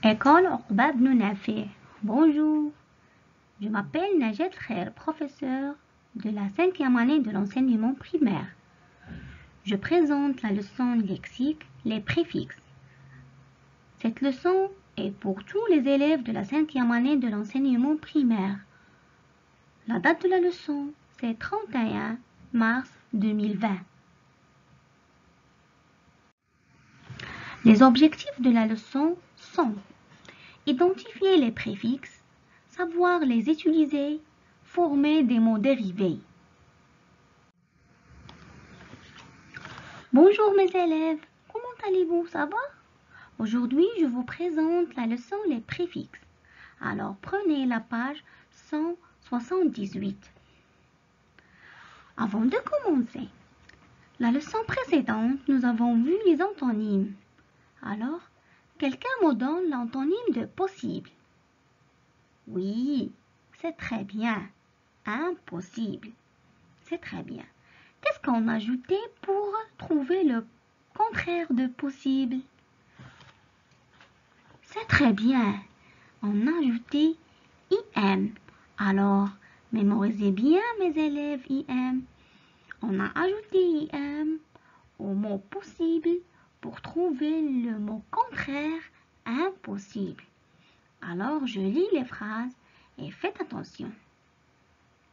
École Oqba ibn Nafi'. Bonjour, je m'appelle Najat Khair, professeur de la 5e année de l'enseignement primaire. Je présente la leçon lexique, les préfixes. Cette leçon est pour tous les élèves de la 5e année de l'enseignement primaire. La date de la leçon, c'est 31 mars 2020. Les objectifs de la leçon sont identifier les préfixes, savoir les utiliser, former des mots dérivés. Bonjour mes élèves, comment allez-vous, ça va? Aujourd'hui, je vous présente la leçon les préfixes. Alors, prenez la page 178. Avant de commencer, la leçon précédente, nous avons vu les antonymes. Alors, quelqu'un me donne l'antonyme de possible. Oui, c'est très bien. Impossible. C'est très bien. Qu'est-ce qu'on a ajouté pour trouver le contraire de possible? C'est très bien. On a ajouté IM. Alors, mémorisez bien mes élèves IM. On a ajouté IM au mot possible pour trouver le mot contraire impossible. Alors, je lis les phrases et faites attention.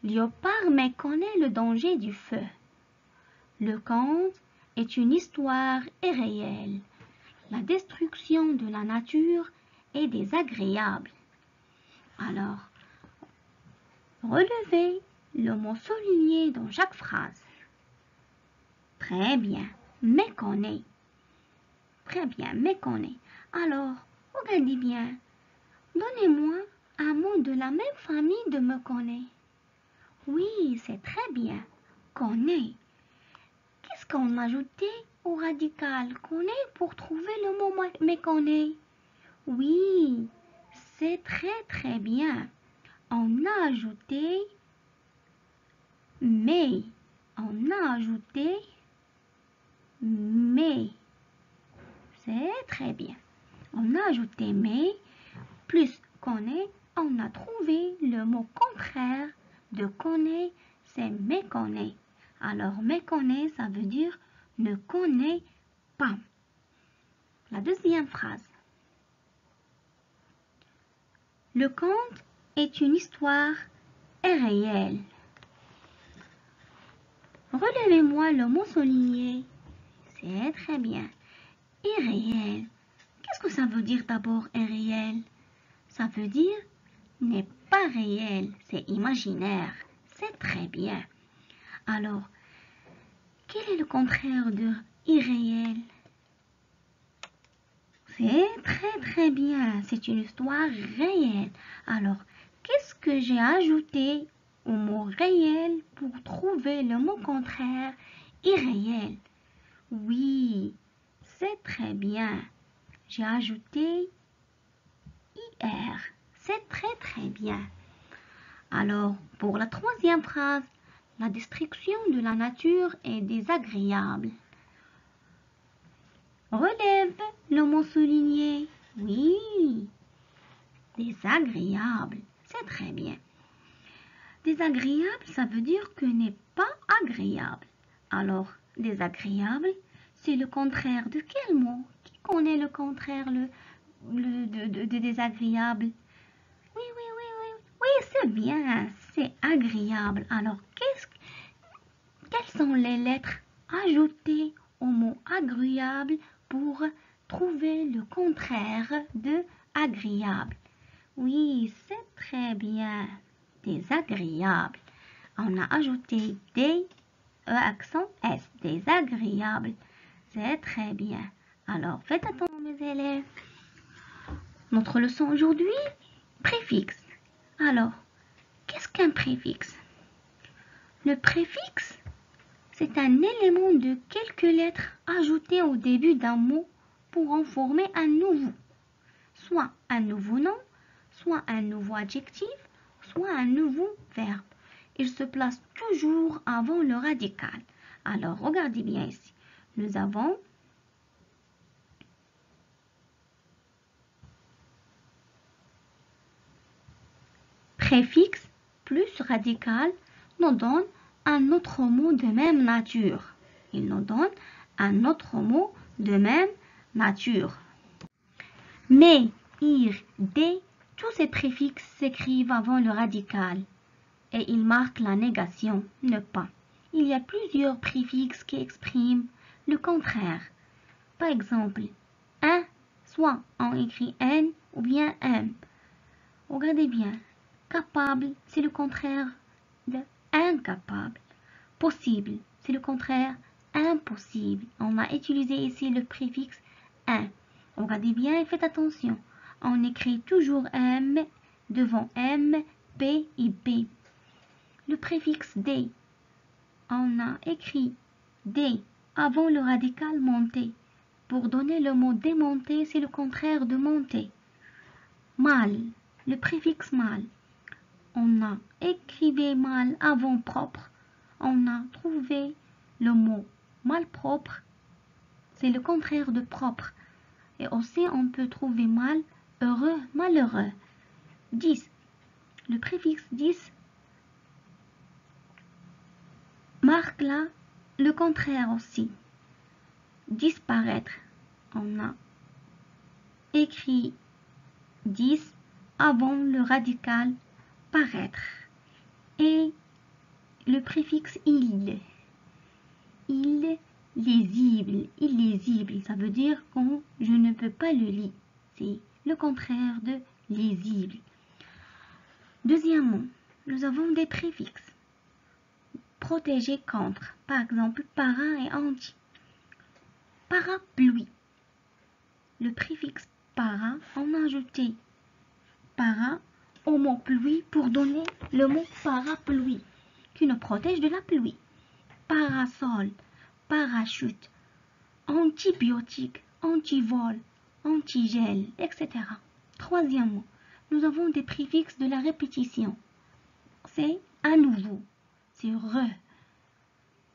Léopard méconnaît le danger du feu. Le conte est une histoire irréelle. La destruction de la nature est désagréable. Alors, relevez le mot souligné dans chaque phrase. Très bien, méconnaît. Très bien, méconnaît. Alors, regardez bien. Donnez-moi un mot de la même famille de me connaît. Oui, c'est très bien. Connaît. Qu'est-ce qu'on a ajouté au radical connaît pour trouver le mot méconnaît? Oui, c'est très bien. On a ajouté mais. On a ajouté mais. C'est très bien. On a ajouté mais plus connaît. On a trouvé le mot contraire de connaît, c'est méconnaît. Alors méconnaît, ça veut dire ne connaît pas. La deuxième phrase. Le conte est une histoire irréelle. Relevez-moi le mot souligné. C'est très bien. Irréel. Qu'est-ce que ça veut dire d'abord irréel? Ça veut dire n'est pas réel, c'est imaginaire. C'est très bien. Alors, quel est le contraire de irréel? C'est très bien. C'est une histoire réelle. Alors, qu'est-ce que j'ai ajouté au mot réel pour trouver le mot contraire irréel? Oui, c'est très bien. J'ai ajouté IR. C'est très bien. Alors, pour la troisième phrase, la destruction de la nature est désagréable. Relève le mot souligné. Oui, désagréable. C'est très bien. Désagréable, ça veut dire que n'est pas agréable. Alors, désagréable, c'est le contraire de quel mot? Qui connaît le contraire de désagréable? Oui, c'est bien, c'est agréable. Alors, quelles sont les lettres ajoutées au mot agréable pour trouver le contraire de agréable? Oui, c'est très bien. Désagréable. On a ajouté des accent S. Désagréable. C'est très bien. Alors, faites attention mes élèves. Notre leçon aujourd'hui, préfixe. Alors, qu'est-ce qu'un préfixe? Le préfixe, c'est un élément de quelques lettres ajoutées au début d'un mot pour en former un nouveau. Soit un nouveau nom, soit un nouveau adjectif, soit un nouveau verbe. Il se place toujours avant le radical. Alors, regardez bien ici. Nous avons préfixe plus radical nous donne un autre mot de même nature. Il nous donne un autre mot de même nature. Mais, ir, des, tous ces préfixes s'écrivent avant le radical et ils marquent la négation, ne pas. Il y a plusieurs préfixes qui expriment le contraire. Par exemple, un, soit on écrit n ou bien m. Regardez bien. Capable, c'est le contraire de incapable. Possible, c'est le contraire impossible. On a utilisé ici le préfixe un. Regardez bien et faites attention. On écrit toujours m devant m, p et b. Le préfixe des. On a écrit des avant le radical monté. Pour donner le mot démonter, c'est le contraire de monter. Mal, le préfixe mal. On a écrivé mal avant propre. On a trouvé le mot malpropre. C'est le contraire de propre. Et aussi, on peut trouver mal, heureux, malheureux. 10. Le préfixe 10 marque là le contraire aussi. Disparaître. On a écrit 10 avant le radical paraître. Et le préfixe il. Il, illisible, ça veut dire que je ne peux pas le lire. C'est le contraire de lisible. Deuxièmement, nous avons des préfixes. Protéger contre, par exemple, para et anti. Parapluie. Le préfixe para, on a ajouté para au mot pluie pour donner le mot parapluie, qui nous protège de la pluie. Parasol, parachute, antibiotique, antivol, antigel, etc. Troisièmement, nous avons des préfixes de la répétition. C'est à nouveau, c'est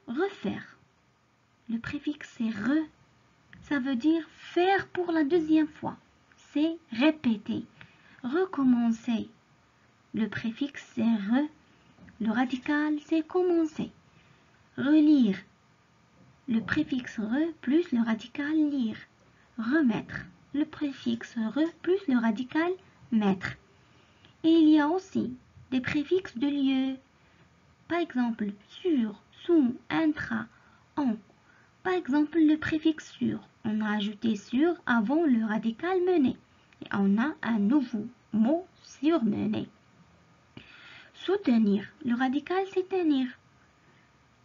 refaire. Le préfixe c'est re, ça veut dire faire pour la deuxième fois. C'est répéter, recommencer. Le préfixe c'est re, le radical c'est commencer. Relire. Le préfixe re plus le radical lire. Remettre. Le préfixe re plus le radical mettre. Et il y a aussi des préfixes de lieu. Par exemple, sur, sous, intra, en. Par exemple, le préfixe sur. On a ajouté sur avant le radical mener. Et on a un nouveau mot surmener. Soutenir. Le radical c'est tenir.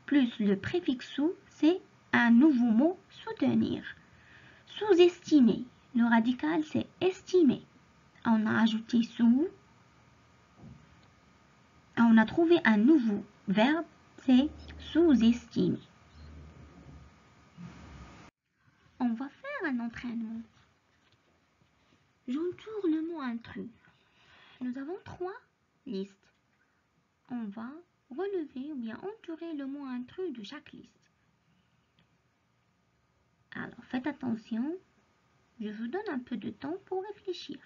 Plus le préfixe sous, c'est un nouveau mot soutenir. Sous-estimer. Le radical c'est estimer. On a ajouté sous. On a trouvé un nouveau verbe, c'est sous-estimer. On va faire un entraînement. J'entoure le mot intrus. Nous avons 3 listes. On va relever ou bien entourer le mot intrus de chaque liste. Alors, faites attention. Je vous donne un peu de temps pour réfléchir.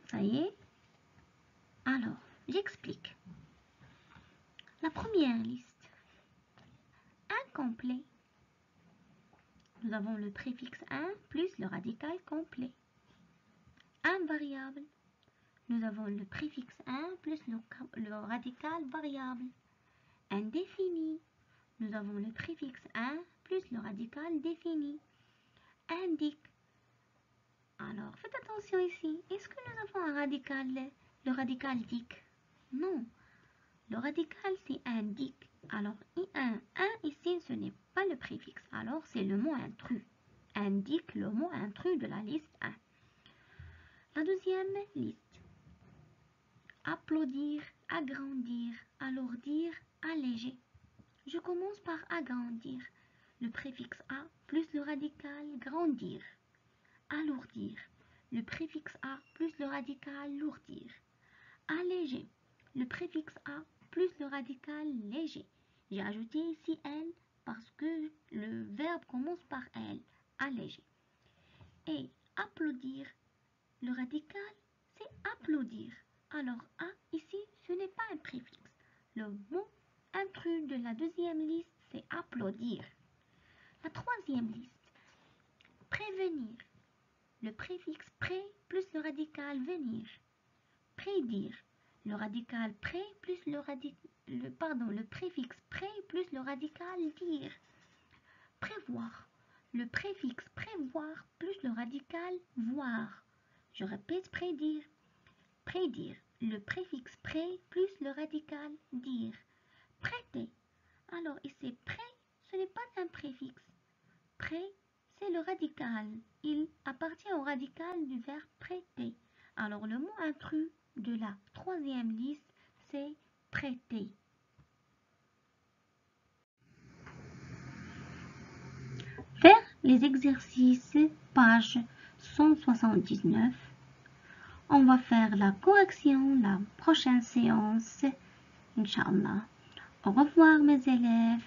Ça y est. Alors, j'explique. La première liste. Incomplet. Nous avons le préfixe un plus le radical complet. Invariable. Nous avons le préfixe un plus le radical variable. Indéfini. Nous avons le préfixe un plus le radical défini. Indique. Alors, faites attention ici. Est-ce que nous avons un radical, le radical dique? Non. Le radical, c'est indique. Alors, un ici, ce n'est pas le préfixe. Alors, c'est le mot intrus. Indique le mot intrus de la liste 1. La deuxième liste. Applaudir, agrandir, alourdir, alléger. Je commence par agrandir. Le préfixe a plus le radical grandir. Alourdir. Le préfixe a plus le radical lourdir. Alléger. Le préfixe a plus le radical léger. J'ai ajouté ici L parce que le verbe commence par L. Alléger. Et applaudir. Le radical, c'est applaudir. Alors A ici, ce n'est pas un préfixe. Le mot intrus de la deuxième liste, c'est applaudir. La troisième liste, prévenir. Le préfixe pré plus le radical venir. Prédire. Le radical pré plus le préfixe pré plus le radical dire. Prévoir. Le préfixe prévoir plus le radical voir. Je répète, prédire. Prédire. Le préfixe pré plus le radical dire. Prêter. Alors ici, pré, ce n'est pas un préfixe. Pré, c'est le radical. Il appartient au radical du verbe prêter. Alors le mot intrus de la troisième liste, c'est prêter. Faire les exercices, page 179. On va faire la correction la prochaine séance, Inch'Allah. Au revoir mes élèves.